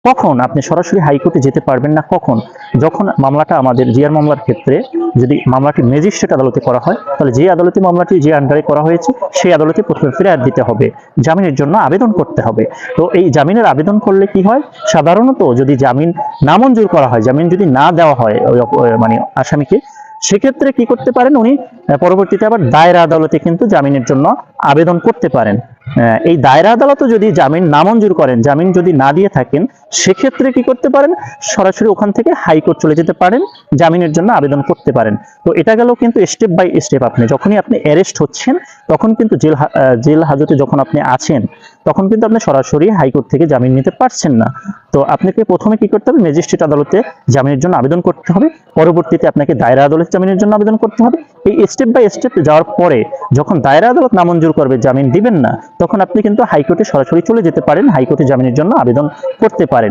কখন আপনি সরাসরি হাইকোর্টে যেতে পারবেন না? কখন? যখন মামলাটা আমাদের জিআর মামলার ক্ষেত্রে যদি মামলাটি ম্যাজিস্ট্রেট আদালতে করা হয়, তাহলে যে আদালতে মামলাটি যে আন্ডারে করা হয়েছে সেই আদালতে প্রথমে ফেরাত দিতে হবে, জামিনের জন্য আবেদন করতে হবে। তো এই জামিনের আবেদন করলে কি হয়, সাধারণত যদি জামিন নামঞ্জুর করা হয়, জামিন যদি না দেওয়া হয় ওই মানে আসামিকে, সেক্ষেত্রে কি করতে পারেন উনি, পরবর্তীতে আবার দায়রা আদালতে কিন্তু জামিনের জন্য আবেদন করতে পারেন। এই দায়রা আদালতও যদি জামিন নামঞ্জুর করেন, জামিন যদি না দিয়ে থাকেন, সেক্ষেত্রে কি করতে পারেন, সরাসরি ওখান থেকে হাইকোর্ট চলে যেতে পারেন, জামিনের জন্য আবেদন করতে পারেন। তো এটা গেল কিন্তু স্টেপ বাই স্টেপ। আপনি যখনই আপনি অ্যারেস্ট হচ্ছেন, তখন কিন্তু জেল হাজতে যখন আপনি আছেন, তখন কিন্তু আপনি সরাসরি হাইকোর্ট থেকে জামিন নিতে পারছেন না। তো আপনাকে প্রথমে কি করতে হবে, ম্যাজিস্ট্রেট আদালতে জামিনের জন্য আবেদন করতে হবে, পরবর্তীতে আপনাকে দায়রা আদালতে জামিনের জন্য আবেদন করতে হবে। এই স্টেপ বাই স্টেপ যাওয়ার পরে যখন দায়রা আদালত নামঞ্জুর করবে, জামিন দিবেন না, তখন আপনি কিন্তু হাইকোর্টে সরাসরি চলে যেতে পারেন, হাইকোর্টে জামিনের জন্য আবেদন করতে পারেন।